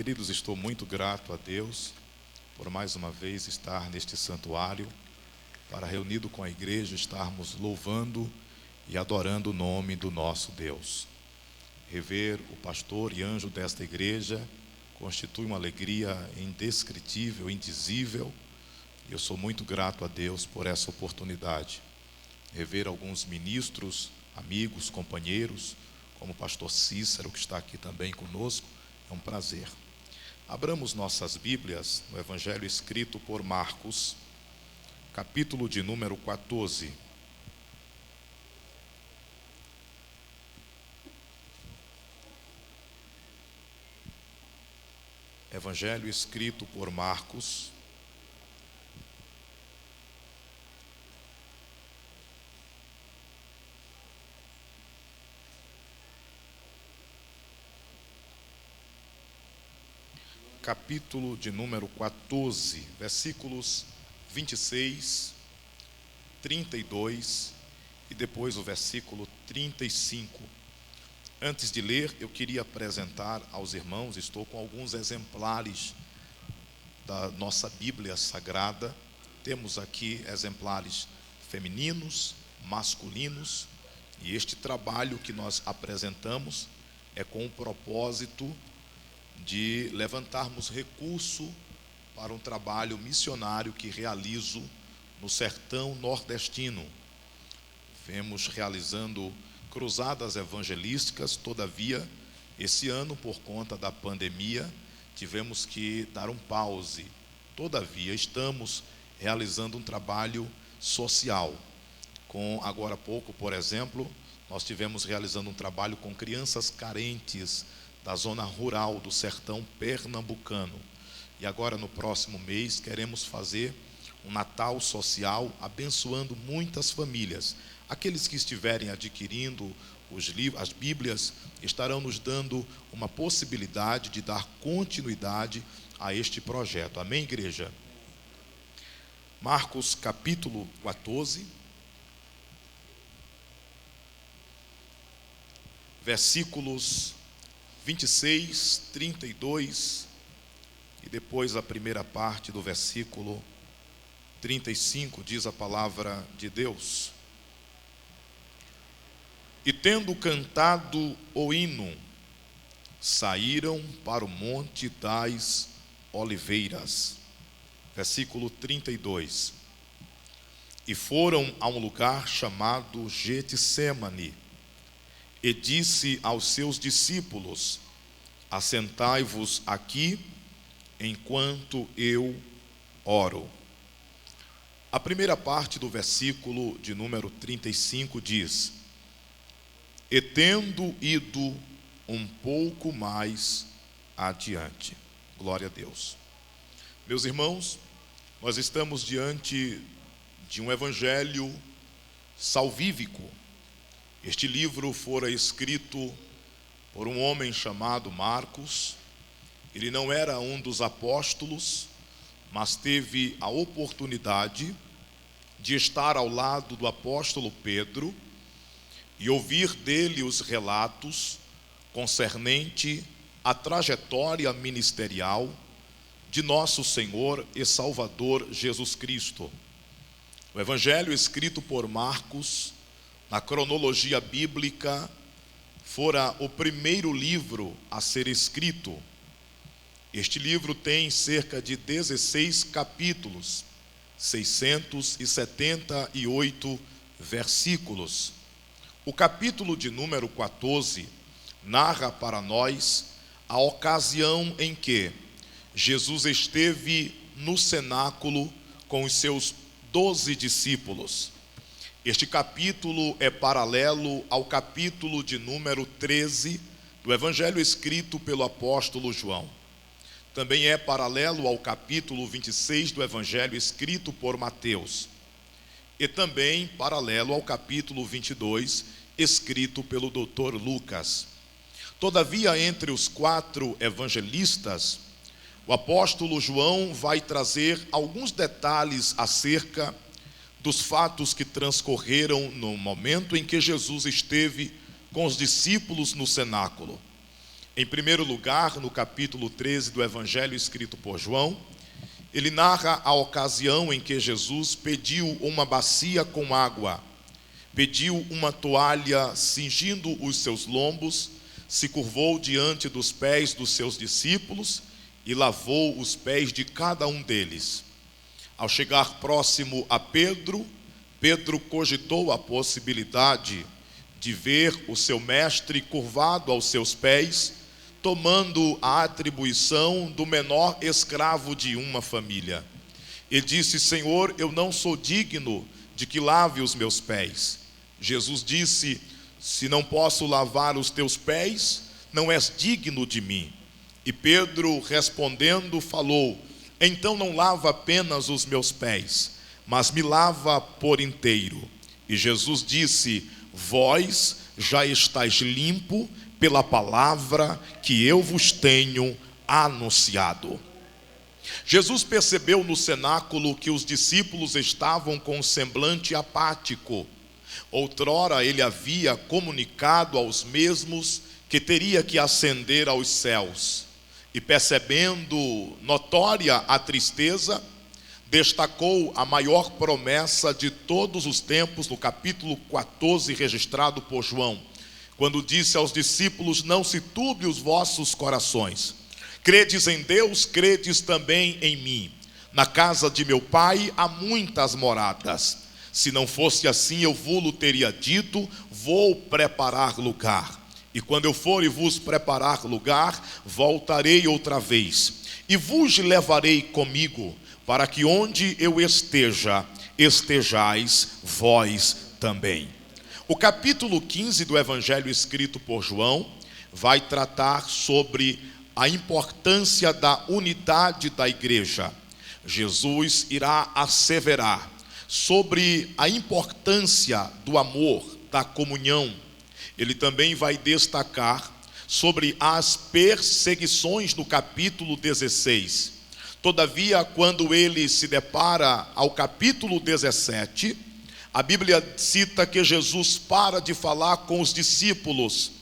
Queridos, estou muito grato a Deus por mais uma vez estar neste santuário, para reunido com a igreja estarmos louvando e adorando o nome do nosso Deus. Rever o pastor e anjo desta igreja constitui uma alegria indescritível, indizível. Eu sou muito grato a Deus por essa oportunidade. Rever alguns ministros, amigos, companheiros, como o pastor Cícero, que está aqui também conosco, é um prazer. Abramos nossas Bíblias no Evangelho escrito por Marcos, capítulo de número 14. Evangelho escrito por Marcos, capítulo de número 14, versículos 26, 32 e depois o versículo 35. Antes de ler, eu queria apresentar aos irmãos, estou com alguns exemplares da nossa Bíblia Sagrada. Temos aqui exemplares femininos, masculinos, e este trabalho que nós apresentamos é com o propósito de levantarmos recurso para um trabalho missionário que realizo no sertão nordestino. Vemos realizando cruzadas evangelísticas, todavia, esse ano, por conta da pandemia, tivemos que dar um pause. Todavia, estamos realizando um trabalho social. Agora há pouco, por exemplo, nós tivemos realizando um trabalho com crianças carentes da zona rural do sertão pernambucano. E agora, no próximo mês, queremos fazer um Natal social, abençoando muitas famílias. Aqueles que estiverem adquirindo os livros, as Bíblias, estarão nos dando uma possibilidade de dar continuidade a este projeto. Amém, igreja? Marcos capítulo 14, versículos 26, 32 e depois a primeira parte do versículo 35, diz a palavra de Deus. E tendo cantado o hino, saíram para o Monte das Oliveiras. Versículo 32. E foram a um lugar chamado Getsêmani, e disse aos seus discípulos: assentai-vos aqui, enquanto eu oro. A primeira parte do versículo de número 35 diz: e tendo ido um pouco mais adiante. Glória a Deus. Meus irmãos, nós estamos diante de um evangelho salvífico. Este livro fora escrito por um homem chamado Marcos. Ele não era um dos apóstolos, mas teve a oportunidade de estar ao lado do apóstolo Pedro e ouvir dele os relatos concernente à trajetória ministerial de nosso Senhor e Salvador Jesus Cristo. O evangelho escrito por Marcos, na cronologia bíblica, fora o primeiro livro a ser escrito. Este livro tem cerca de 16 capítulos, 678 versículos. O capítulo de número 14 narra para nós a ocasião em que Jesus esteve no cenáculo com os seus 12 discípulos. Este capítulo é paralelo ao capítulo de número 13 do evangelho escrito pelo apóstolo João. Também é paralelo ao capítulo 26 do evangelho escrito por Mateus. E também paralelo ao capítulo 22, escrito pelo doutor Lucas. Todavia, entre os 4 evangelistas, o apóstolo João vai trazer alguns detalhes acerca dos fatos que transcorreram no momento em que Jesus esteve com os discípulos no cenáculo. Em primeiro lugar, no capítulo 13 do evangelho escrito por João, ele narra a ocasião em que Jesus pediu uma bacia com água, pediu uma toalha cingindo os seus lombos, se curvou diante dos pés dos seus discípulos e lavou os pés de cada um deles. Ao chegar próximo a Pedro, Pedro cogitou a possibilidade de ver o seu mestre curvado aos seus pés, tomando a atribuição do menor escravo de uma família. E disse: Senhor, eu não sou digno de que lave os meus pés. Jesus disse: se não posso lavar os teus pés, não és digno de mim. E Pedro, respondendo, falou: então não lava apenas os meus pés, mas me lava por inteiro. E Jesus disse: vós já estáis limpo pela palavra que eu vos tenho anunciado. Jesus percebeu no cenáculo que os discípulos estavam com um semblante apático, Outrora ele havia comunicado aos mesmos que teria que ascender aos céus, e percebendo notória a tristeza, destacou a maior promessa de todos os tempos no capítulo 14, registrado por João, quando disse aos discípulos: não se turbe os vossos corações, credes em Deus, credes também em mim. Na casa de meu pai há muitas moradas, se não fosse assim eu vou-lo teria dito, vou preparar lugar, e quando eu for e vos preparar lugar, voltarei outra vez, e vos levarei comigo, para que onde eu esteja, estejais vós também. O capítulo 15 do Evangelho escrito por João vai tratar sobre a importância da unidade da igreja. Jesus irá asseverar sobre a importância do amor, da comunhão. Ele também vai destacar sobre as perseguições no capítulo 16. Todavia, quando ele se depara ao capítulo 17, a Bíblia cita que Jesus para de falar com os discípulos.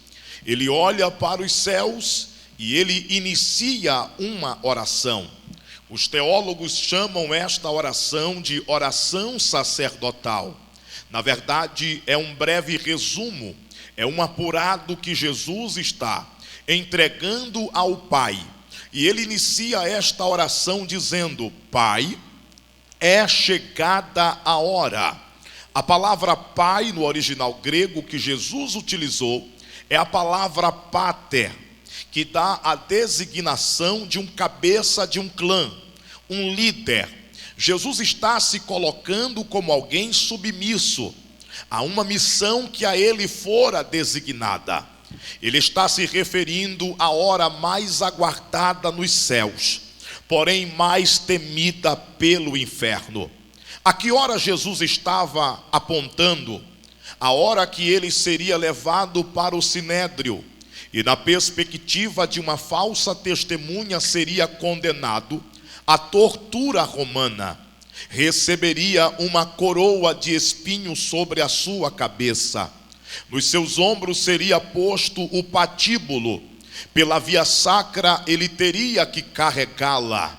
Ele olha para os céus e ele inicia uma oração. Os teólogos chamam esta oração de oração sacerdotal. Na verdade, é um breve resumo, é um apurado que Jesus está entregando ao Pai. E ele inicia esta oração dizendo: Pai, é chegada a hora. A palavra pai no original grego que Jesus utilizou é a palavra pater, que dá a designação de um cabeça de um clã, um líder. Jesus está se colocando como alguém submisso a uma missão que a ele fora designada. Ele está se referindo à hora mais aguardada nos céus, porém mais temida pelo inferno. A que hora Jesus estava apontando? A hora que ele seria levado para o sinédrio e, na perspectiva de uma falsa testemunha, seria condenado à tortura romana. Receberia uma coroa de espinhos sobre a sua cabeça. Nos seus ombros seria posto o patíbulo. Pela via sacra ele teria que carregá-la.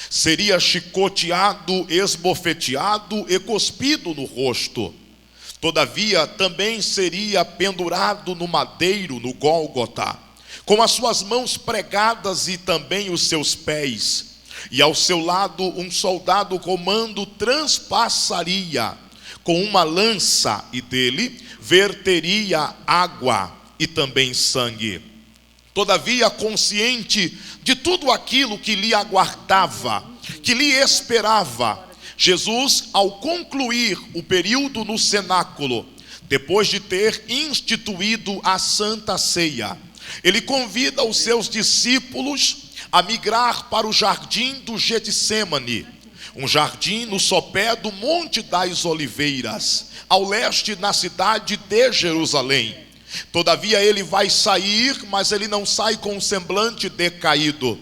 Seria chicoteado, esbofeteado e cuspido no rosto. Todavia também seria pendurado no madeiro, no Gólgota, com as suas mãos pregadas e também os seus pés. E ao seu lado um soldado romano transpassaria com uma lança, e dele verteria água e também sangue. Todavia, consciente de tudo aquilo que lhe aguardava, que lhe esperava, Jesus, ao concluir o período no cenáculo, depois de ter instituído a Santa Ceia, ele convida os seus discípulos a migrar para o jardim do Getsêmani, um jardim no sopé do Monte das Oliveiras, ao leste na cidade de Jerusalém. Todavia ele vai sair, mas ele não sai com um semblante decaído,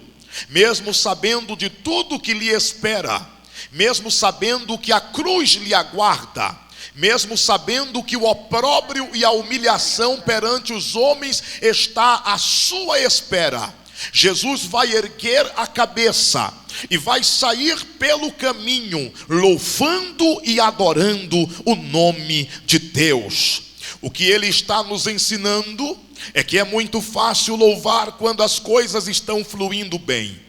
mesmo sabendo de tudo que lhe espera, mesmo sabendo que a cruz lhe aguarda, mesmo sabendo que o opróbrio e a humilhação perante os homens está à sua espera. Jesus vai erguer a cabeça e vai sair pelo caminho, louvando e adorando o nome de Deus. O que ele está nos ensinando é que é muito fácil louvar quando as coisas estão fluindo bem.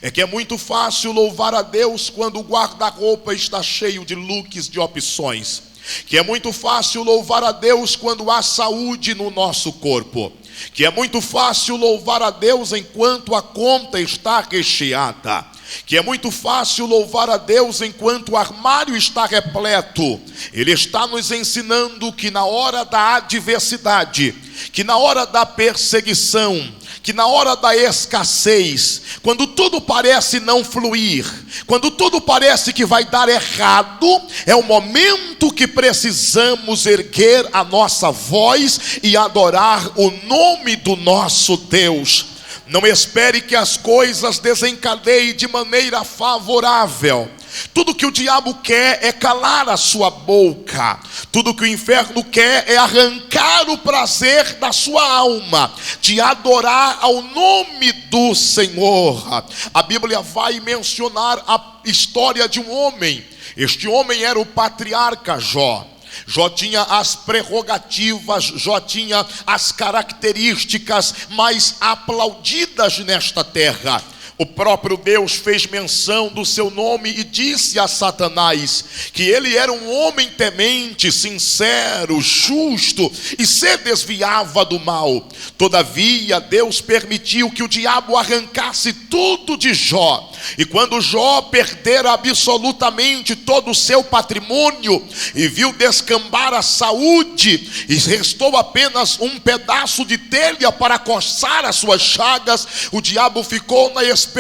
É que é muito fácil louvar a Deus quando o guarda-roupa está cheio de looks, de opções. Que é muito fácil louvar a Deus quando há saúde no nosso corpo. Que é muito fácil louvar a Deus enquanto a conta está recheada. Que é muito fácil louvar a Deus enquanto o armário está repleto. Ele está nos ensinando que na hora da adversidade, que na hora da perseguição, que na hora da escassez, quando tudo parece não fluir, quando tudo parece que vai dar errado, é o momento que precisamos erguer a nossa voz e adorar o nome do nosso Deus. Não espere que as coisas desencadeiem de maneira favorável. Tudo que o diabo quer é calar a sua boca. Tudo que o inferno quer é arrancar o prazer da sua alma, de adorar ao nome do Senhor. A Bíblia vai mencionar a história de um homem. Este homem era o patriarca Jó. Jó tinha as prerrogativas, Jó tinha as características mais aplaudidas nesta terra. O próprio Deus fez menção do seu nome e disse a Satanás que ele era um homem temente, sincero, justo e se desviava do mal. Todavia, Deus permitiu que o diabo arrancasse tudo de Jó. E quando Jó perdera absolutamente todo o seu patrimônio e viu descambar a saúde, e restou apenas um pedaço de telha para coçar as suas chagas, o diabo ficou na expectativa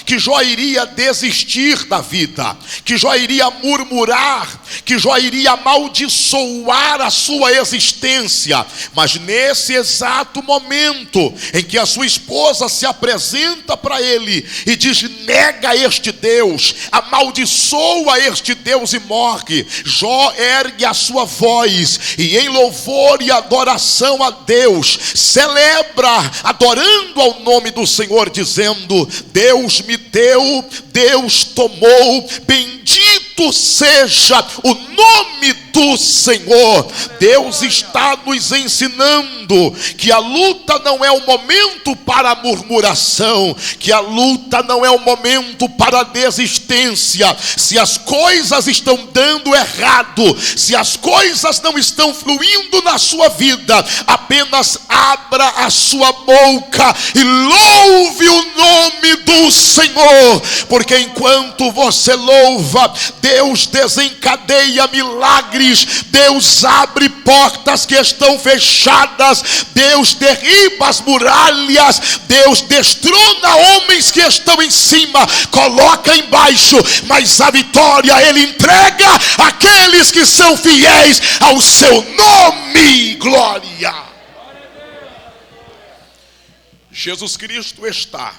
que Jó iria desistir da vida, que Jó iria murmurar, que Jó iria amaldiçoar a sua existência. Mas nesse exato momento em que a sua esposa se apresenta para ele e diz: nega este Deus, amaldiçoa este Deus e morre, Jó ergue a sua voz e em louvor e adoração a Deus celebra, adorando ao nome do Senhor, dizendo: Deus me deu, Deus tomou, bendito seja o nome do Senhor. Deus está nos ensinando que a luta não é o momento para a murmuração, que a luta não é o momento para a desistência. Se as coisas estão dando errado, se as coisas não estão fluindo na sua vida, apenas abra a sua boca e louve o nome do Senhor, porque enquanto você louva, Deus desencadeia milagres, Deus abre portas que estão fechadas, Deus derriba as muralhas, Deus destrona homens que estão em cima, coloca embaixo, mas a vitória Ele entrega àqueles que são fiéis ao seu nome. Glória! Jesus Cristo está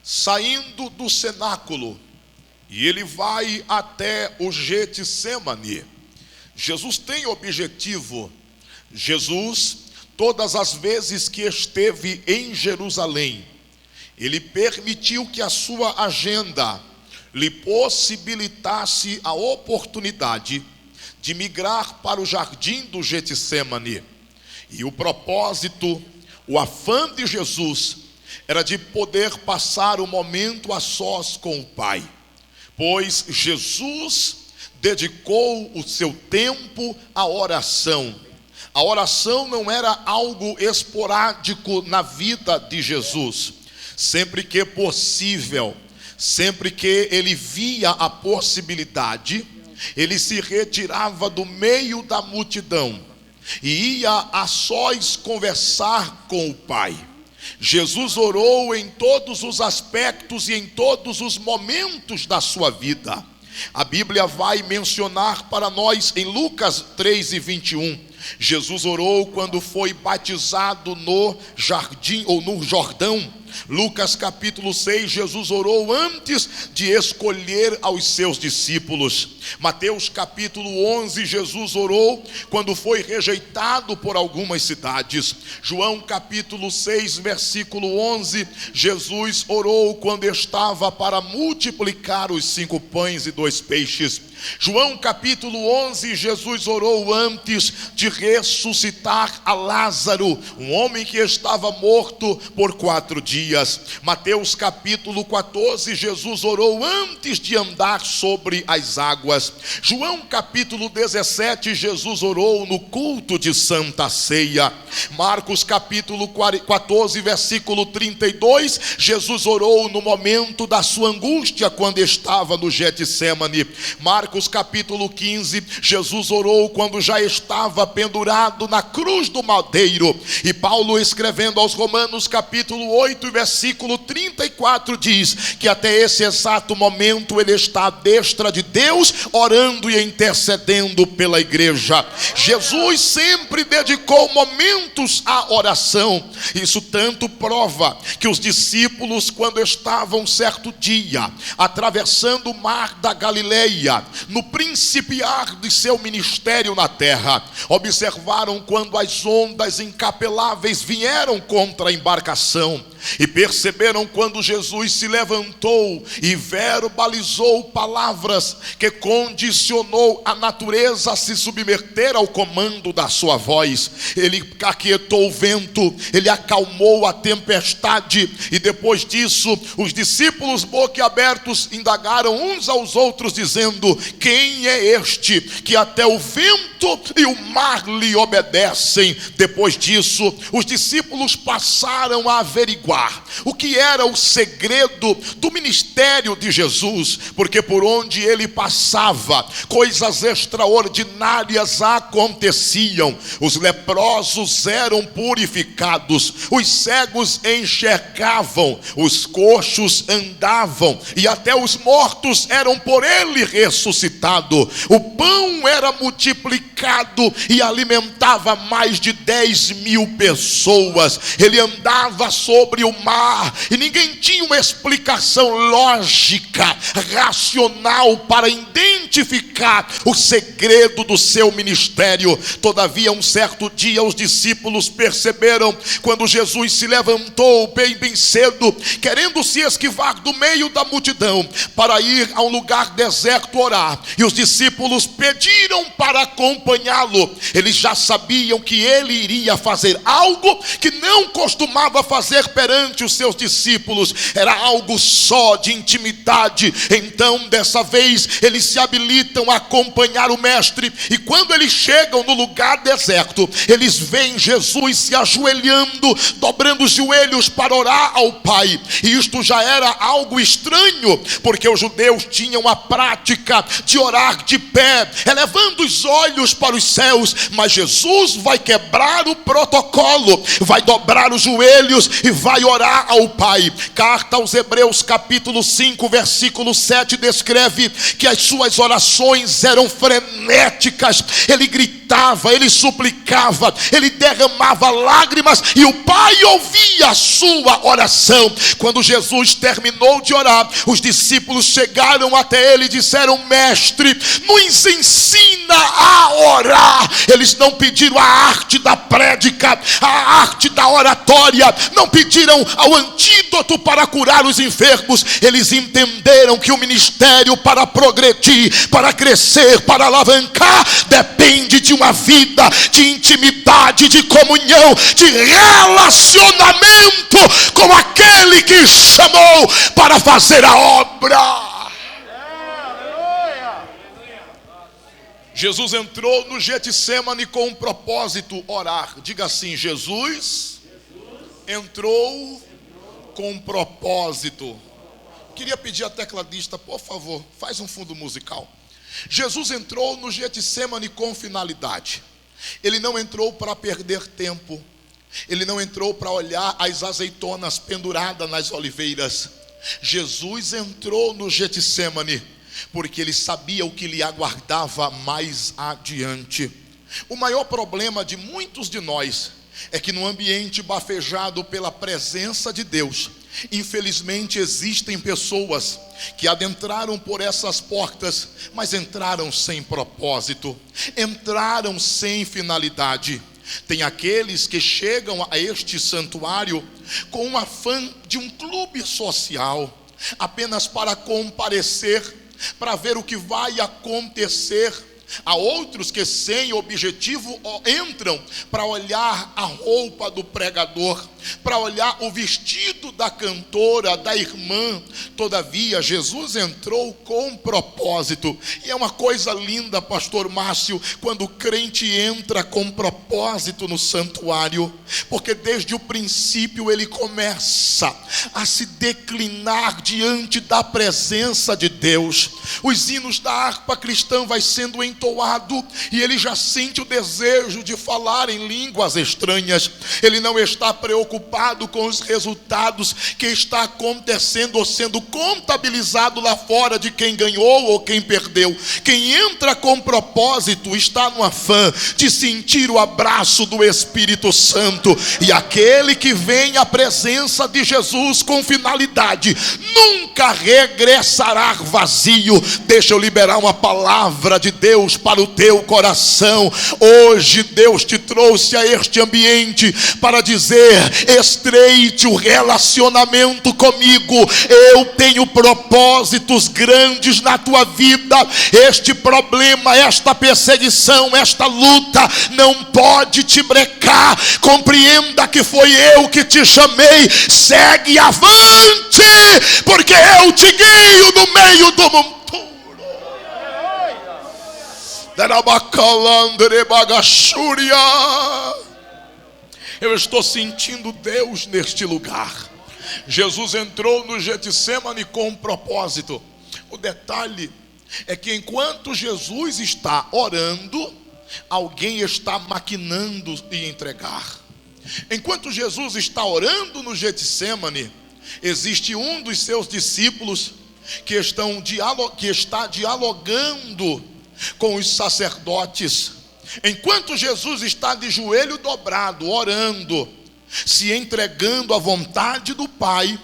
saindo do cenáculo e Ele vai até o Getsêmani. Jesus tem objetivo. Jesus, todas as vezes que esteve em Jerusalém, Ele permitiu que a sua agenda lhe possibilitasse a oportunidade de migrar para o jardim do Getsêmani. E o propósito, o afã de Jesus era de poder passar o momento a sós com o Pai, pois Jesus dedicou o seu tempo à oração. A oração não era algo esporádico na vida de Jesus. Sempre que possível, sempre que ele via a possibilidade, ele se retirava do meio da multidão e ia a sós conversar com o Pai. Jesus orou em todos os aspectos e em todos os momentos da sua vida. A Bíblia vai mencionar para nós em Lucas 3:21. Jesus orou quando foi batizado no jardim ou no Jordão. Lucas capítulo 6, Jesus orou antes de escolher aos seus discípulos. Mateus capítulo 11, Jesus orou quando foi rejeitado por algumas cidades. João capítulo 6, versículo 11, Jesus orou quando estava para multiplicar os 5 pães e 2 peixes. João capítulo 11, Jesus orou antes de ressuscitar a Lázaro, um homem que estava morto por 4 dias. Mateus capítulo 14, Jesus orou antes de andar sobre as águas. João capítulo 17, Jesus orou no culto de Santa Ceia. Marcos capítulo 14, versículo 32, Jesus orou no momento da sua angústia quando estava no Getsêmani. Marcos capítulo 15, Jesus orou quando já estava pendurado na cruz do madeiro. E Paulo, escrevendo aos Romanos capítulo 8, versículo 34, diz que até esse exato momento ele está à destra de Deus, orando e intercedendo pela igreja. Jesus sempre dedicou momentos à oração. Isso tanto prova que os discípulos, quando estavam certo dia atravessando o mar da Galileia, no principiar de seu ministério na terra, observaram quando as ondas incapeláveis vieram contra a embarcação, e perceberam quando Jesus se levantou e verbalizou palavras que condicionou a natureza a se submeter ao comando da sua voz. Ele aquietou o vento, ele acalmou a tempestade, e depois disso os discípulos boquiabertos indagaram uns aos outros, dizendo: quem é este que até o vento e o mar lhe obedecem? Depois disso os discípulos passaram a averiguar o que era o segredo do ministério de Jesus, porque por onde ele passava, coisas extraordinárias aconteciam. Os leprosos eram purificados, os cegos enxergavam, os coxos andavam, e até os mortos eram por ele ressuscitados. O pão era multiplicado e alimentava mais de 10.000 pessoas. Ele andava sobre o mar e ninguém tinha uma explicação lógica, racional para identificar o segredo do seu ministério. Todavia, um certo dia, os discípulos perceberam, quando Jesus se levantou bem cedo, querendo se esquivar do meio da multidão para ir a um lugar deserto orar, e os discípulos pediram para acompanhá-lo. Eles já sabiam que ele iria fazer algo que não costumava fazer perante os seus discípulos, era algo só de intimidade. Então, dessa vez, eles se habilitam a acompanhar o mestre, e quando eles chegam no lugar deserto, eles veem Jesus se ajoelhando, dobrando os joelhos para orar ao Pai. E isto já era algo estranho, porque os judeus tinham a prática de orar de pé, elevando os olhos para os céus, mas Jesus vai quebrar o protocolo, vai dobrar os joelhos e vai orar ao Pai. Carta aos Hebreus capítulo 5 versículo 7 descreve que as suas orações eram frenéticas. Ele gritava, ele suplicava, ele derramava lágrimas, e o Pai ouvia a sua oração. Quando Jesus terminou de orar, os discípulos chegaram até ele e disseram: mestre, nos ensina a orar. Eles não pediram a arte da prédica, a arte da oratória, não pediram ao antídoto para curar os enfermos. Eles entenderam que o ministério, para progredir, para crescer, para alavancar, depende de uma vida de intimidade, de comunhão, de relacionamento com aquele que chamou para fazer a obra. Jesus entrou no Getsemane com um propósito: orar. Diga assim: Jesus entrou com um propósito. Queria pedir a tecladista, por favor, faz um fundo musical. Jesus entrou no Getsemane com finalidade. Ele não entrou para perder tempo. Ele não entrou para olhar as azeitonas penduradas nas oliveiras. Jesus entrou no Getsemane porque ele sabia o que lhe aguardava mais adiante. O maior problema de muitos de nós é que no ambiente bafejado pela presença de Deus, infelizmente existem pessoas que adentraram por essas portas, mas entraram sem propósito, entraram sem finalidade. Tem aqueles que chegam a este santuário com um afã de um clube social, apenas para comparecer, para ver o que vai acontecer. Há outros que sem objetivo entram para olhar a roupa do pregador, para olhar o vestido da cantora, da irmã. Todavia, Jesus entrou com propósito. E é uma coisa linda, pastor Márcio, quando o crente entra com propósito no santuário, porque desde o princípio ele começa a se declinar diante da presença de Deus. Os hinos da harpa cristã vai sendo entoado, e ele já sente o desejo de falar em línguas estranhas. Ele não está preocupado preocupado com os resultados que está acontecendo ou sendo contabilizado lá fora de quem ganhou ou quem perdeu. Quem entra com propósito está no afã de sentir o abraço do Espírito Santo. E aquele que vem à presença de Jesus com finalidade nunca regressará vazio. Deixa eu liberar uma palavra de Deus para o teu coração. Hoje Deus te trouxe a este ambiente para dizer: estreite o relacionamento comigo. Eu tenho propósitos grandes na tua vida. Este problema, esta perseguição, esta luta não pode te brecar. Compreenda que foi eu que te chamei. Segue avante, porque eu te guio no meio do monturo. Eu estou sentindo Deus neste lugar. Jesus entrou no Getsemane com um propósito. O detalhe é que enquanto Jesus está orando, alguém está maquinando em entregar. Enquanto Jesus está orando no Getsemane, existe um dos seus discípulos que está dialogando com os sacerdotes. Enquanto Jesus está de joelho dobrado, orando, se entregando à vontade do Pai,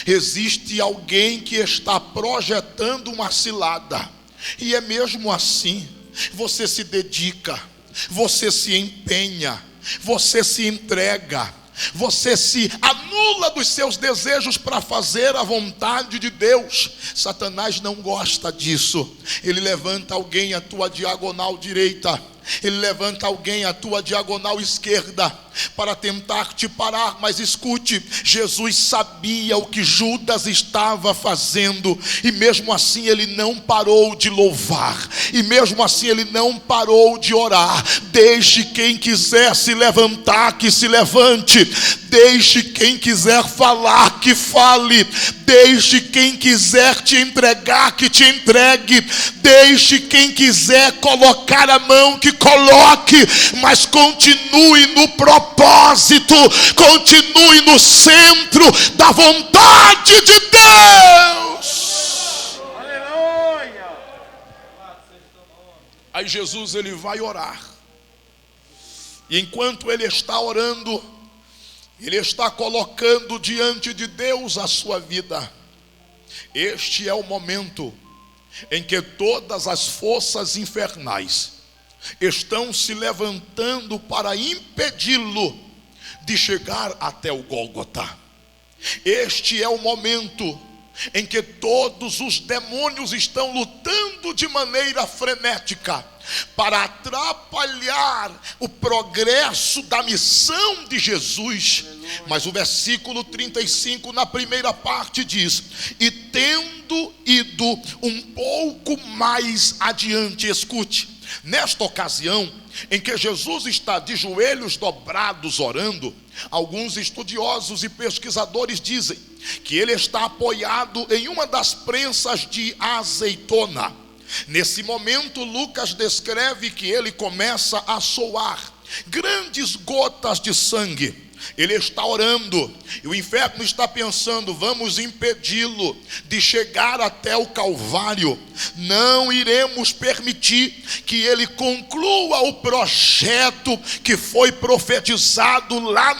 existe alguém que está projetando uma cilada. E é mesmo assim, você se dedica, você se empenha, você se entrega, você se anula dos seus desejos para fazer a vontade de Deus. Satanás não gosta disso. Ele levanta alguém à tua diagonal direita, ele levanta alguém à tua diagonal esquerda para tentar te parar. Mas escute, Jesus sabia o que Judas estava fazendo, e mesmo assim ele não parou de louvar, e mesmo assim ele não parou de orar. Deixe quem quiser se levantar que se levante, deixe quem quiser falar que fale, deixe quem quiser te entregar que te entregue, deixe quem quiser colocar a mão que coloque, mas continue no propósito, continue no centro da vontade de Deus. Aleluia. Aí Jesus, ele vai orar, e enquanto ele está orando, ele está colocando diante de Deus a sua vida. Este é o momento em que todas as forças infernais estão se levantando para impedi-lo de chegar até o Gólgota. Este é o momento em que todos os demônios estão lutando de maneira frenética para atrapalhar o progresso da missão de Jesus. Mas o versículo 35 na primeira parte diz: e tendo ido um pouco mais adiante, escute, nesta ocasião em que Jesus está de joelhos dobrados orando, alguns estudiosos e pesquisadores dizem que ele está apoiado em uma das prensas de azeitona. Nesse momento, Lucas descreve que ele começa a suar grandes gotas de sangue. Ele está orando, e o inferno está pensando: vamos impedi-lo de chegar até o Calvário. Não iremos permitir que ele conclua o projeto que foi profetizado lá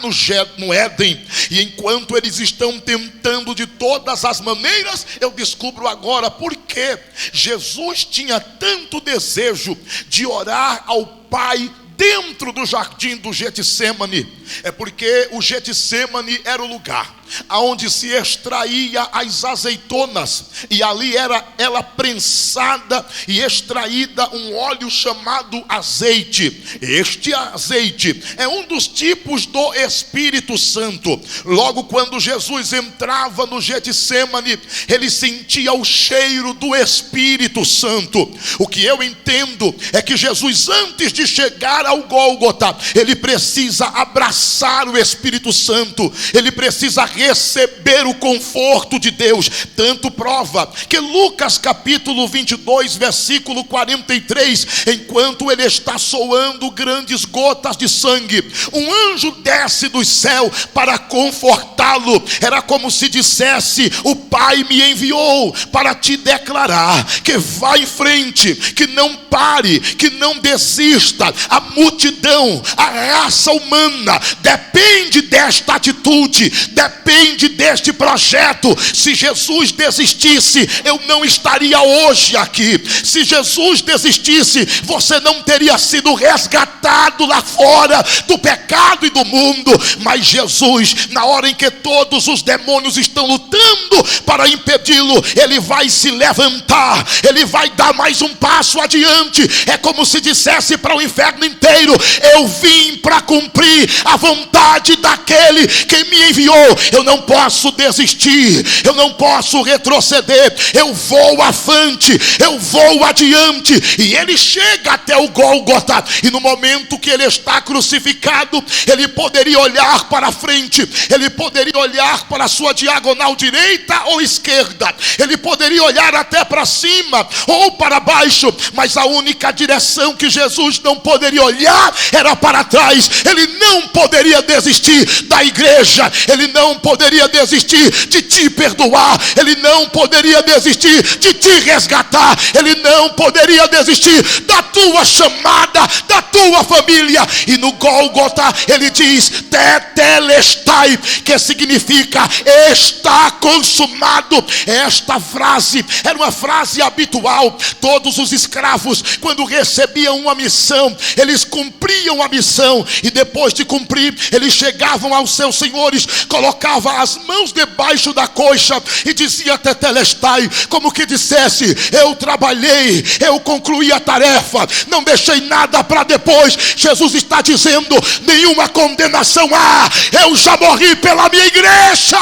no Éden. E enquanto eles estão tentando de todas as maneiras, eu descubro agora por que Jesus tinha tanto desejo de orar ao Pai dentro do jardim do Getsemane. É porque o Getsemane era o lugar aonde se extraía as azeitonas, e ali era ela prensada e extraída um óleo chamado azeite. Este azeite é um dos tipos do Espírito Santo. Logo quando Jesus entrava no Getsemane, ele sentia o cheiro do Espírito Santo. O que eu entendo é que Jesus, antes de chegar ao Gólgota, ele precisa abraçar o Espírito Santo, ele precisa receber o conforto de Deus. Tanto prova que Lucas capítulo 22, versículo 43, enquanto ele está soando grandes gotas de sangue, um anjo desce do céu para confortá-lo. Era como se dissesse: o Pai me enviou para te declarar que vá em frente, que não pare, que não desista. A multidão, a raça humana depende desta atitude, depende deste projeto. Se Jesus desistisse, eu não estaria hoje aqui. Se Jesus desistisse, você não teria sido resgatado lá fora do pecado e do mundo. Mas Jesus, na hora em que todos os demônios estão lutando para impedi-lo, ele vai se levantar, ele vai dar mais um passo adiante. É como se dissesse para o inferno inteiro: eu vim para cumprir a vontade daquele que me enviou. Eu não posso desistir, eu não posso retroceder, eu vou avante, eu vou adiante. E ele chega até o Gólgota, e no momento que ele está crucificado, ele poderia olhar para frente, ele poderia olhar para a sua diagonal direita ou esquerda, ele poderia olhar até para cima ou para baixo, mas a única direção que Jesus não poderia olhar era para trás. Ele não poderia desistir da igreja, ele não poderia desistir de te perdoar, ele não poderia desistir de te resgatar, ele não poderia desistir da tua chamada, da tua família. E no Gólgota ele diz tetelestai, que significa está consumado. Esta frase era uma frase habitual. Todos os escravos, quando recebiam uma missão, eles cumpriam a missão, e depois de cumprir, eles chegavam aos seus senhores, colocavam as mãos debaixo da coxa e dizia tetelestai, como que dissesse: eu trabalhei, eu concluí a tarefa, não deixei nada para depois. Jesus está dizendo: nenhuma condenação há, eu já morri pela minha igreja.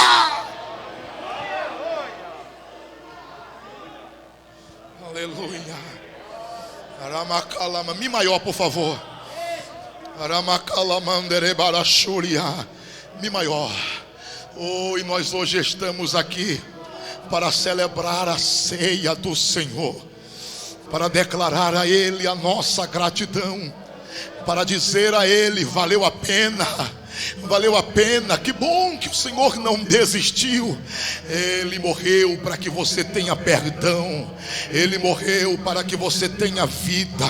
Aleluia. Aramakalama, mi maior, por favor. Aramacalamanderebarachuria, mi maior. Oh, e nós hoje estamos aqui para celebrar a ceia do Senhor, para declarar a Ele a nossa gratidão, para dizer a Ele: valeu a pena, valeu a pena. Que bom que o Senhor não desistiu. Ele morreu para que você tenha perdão, Ele morreu para que você tenha vida,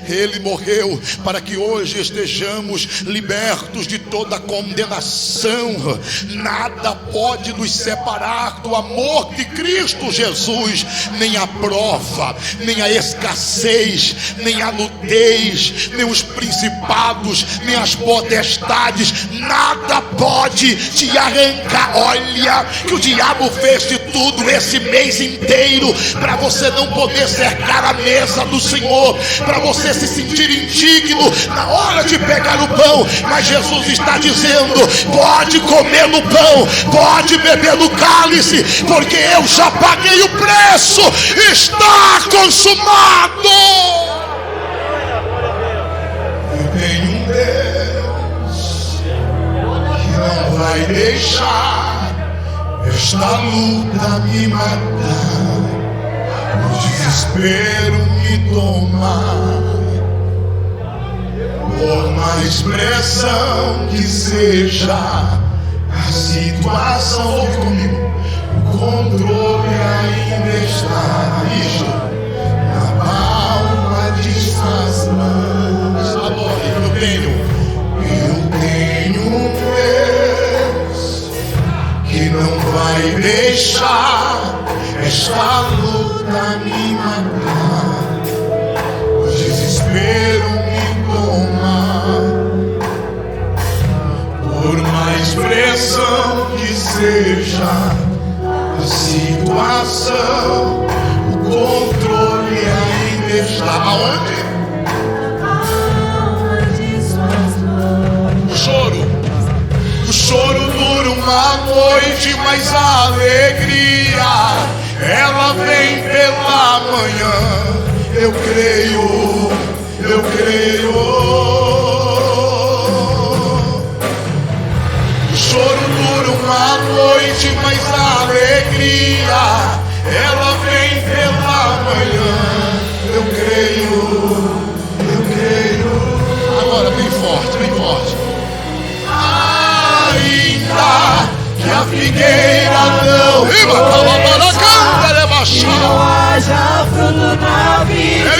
Ele morreu para que hoje estejamos libertos de toda condenação. Nada pode nos separar do amor de Cristo Jesus, nem a prova, nem a escassez, nem a nudez, nem os principados, nem as potestades. Nada pode te arrancar. Olha que o diabo fez de tudo esse mês inteiro para você não poder cercar a mesa do Senhor, para você se sentir indigno na hora de pegar o pão. Mas Jesus está dizendo: pode comer no pão, pode beber no cálice, porque eu já paguei o preço, está consumado. Eu tenho um Deus que não vai deixar esta luta me matar, o desespero me tomar. Por mais pressão que seja a situação, ouve comigo, o controle ainda está na palma de suas mãos. Agora eu tenho um Deus que não vai deixar esta luta me matar, o desespero me tomar. Por mais pressão que seja a situação, o controle ainda está aonde? O choro dura uma noite, mas a alegria ela vem pela manhã. Eu creio, eu creio. O choro dura uma noite, noite, mas a alegria, ela vem pela manhã. Eu creio. Agora bem forte, bem forte. Ainda que a figueira não e não haja fruto na videira,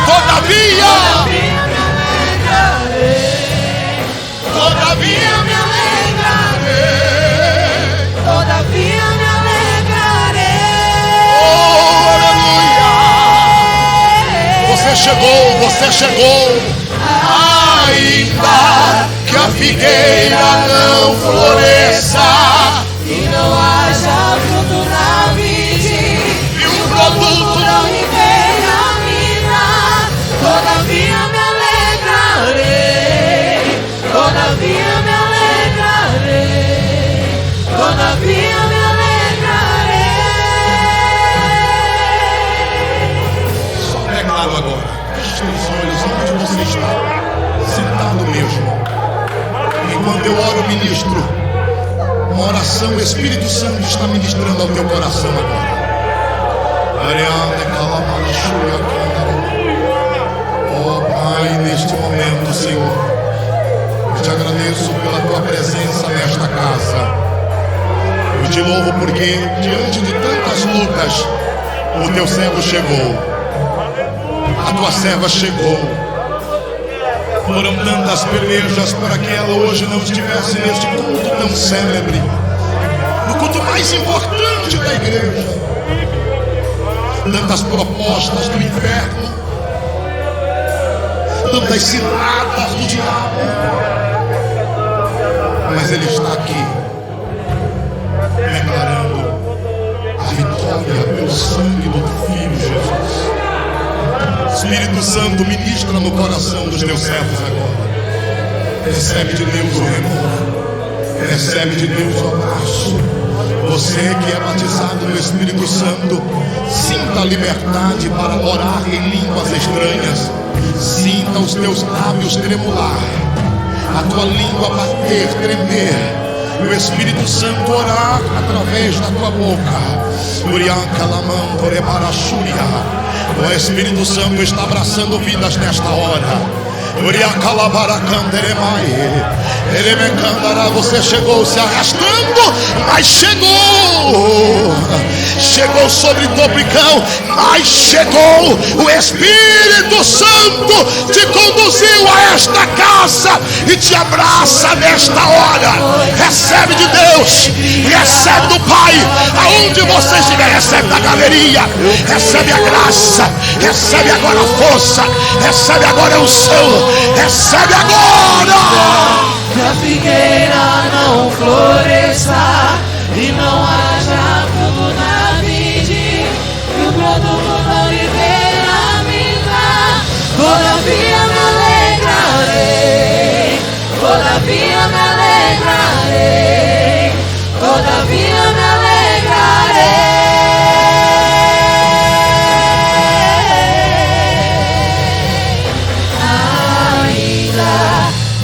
todavia me alegrarei, todavia me alegrarei. Oh, aleluia! Você chegou. Ainda que a figueira não floresça e não haja fruto na videira, e o produto não venha a mina, todavia me alegrarei, todavia me alegrarei, todavia me alegrarei. Só declaro agora. Feche os olhos onde você está. Sentado mesmo. Enquanto eu oro, ministro uma oração, o Espírito Santo está ministrando ao teu coração agora. Oh Pai, neste momento, Senhor, eu te agradeço pela tua presença nesta casa. Eu te louvo porque diante de tantas lutas o teu servo chegou, a tua serva chegou. Foram tantas pelejas para que ela hoje não estivesse neste culto tão célebre, no culto mais importante da igreja. Tantas propostas do inferno, tantas ciladas do diabo, mas ele está aqui declarando a vitória pelo sangue do Filho Jesus. Espírito Santo, ministra no coração dos teus servos agora. Recebe de Deus o renovo, recebe de Deus o abraço. Você que é batizado no Espírito Santo, sinta a liberdade para orar em línguas estranhas. Sinta os teus lábios tremular, a tua língua bater, tremer, o Espírito Santo orar através da tua boca. O Espírito Santo está abraçando vidas nesta hora. Você chegou se arrastando, mas chegou sobre Topicão, mas chegou. O Espírito Santo te conduziu a esta casa e te abraça nesta hora. Recebe de Deus, recebe do Pai, aonde você estiver. Recebe da galeria, recebe a graça, recebe agora a força, recebe agora a unção. Recebe agora. Que a figueira não floresça e não haja fruto na vide, e o produto não lhe venha a mina, todavia me alegrarei, todavia me alegrarei, todavia me alegrarei.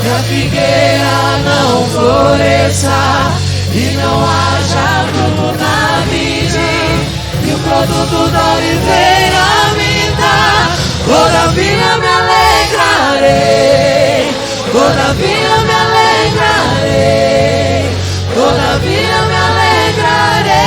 A figueira não floresça e não haja fruto na vide, e o produto da oliveira me dá, todavia me alegrarei, todavia me alegrarei, todavia me alegrarei.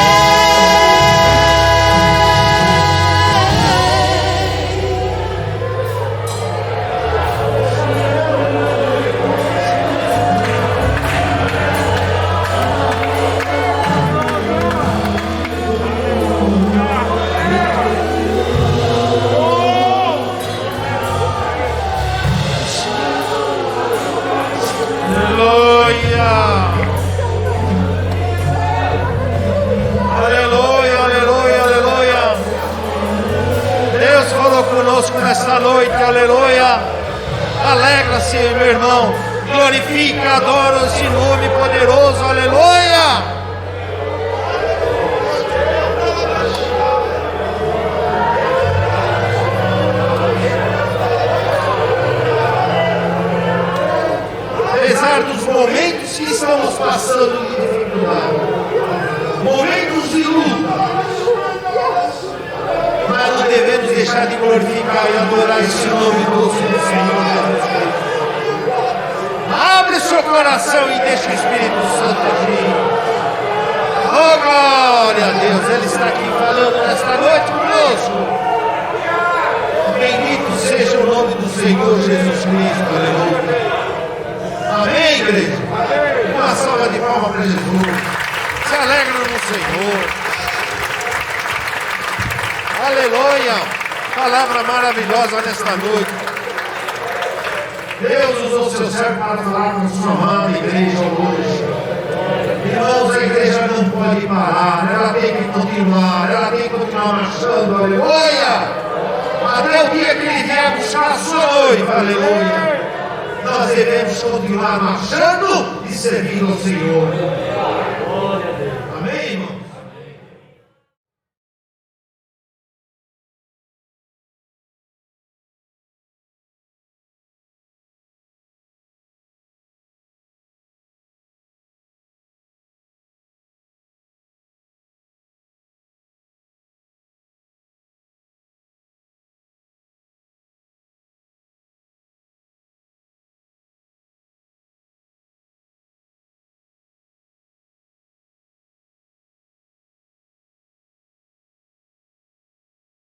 Nesta noite, aleluia. Alegra-se, meu irmão. Glorifica, adora esse nome poderoso, aleluia. Apesar dos glorificar e adorar esse nome doce do Senhor Jesus Cristo. Abre seu coração e deixa o Espírito Santo agir. Oh, glória a Deus, Ele está aqui falando nesta noite conosco. Bendito seja o nome do Senhor Jesus Cristo, aleluia. Amém, igreja? Uma salva de palmas para Jesus. Se alegra no Senhor. Aleluia. Palavra maravilhosa nesta noite. Deus usou seu servo para falar com sua amada igreja hoje. Irmãos, a igreja não pode parar. Ela tem que continuar. Ela tem que continuar marchando. Aleluia. Até o dia que Ele vier buscar a sua noiva. Aleluia. Nós devemos continuar marchando e servindo ao Senhor.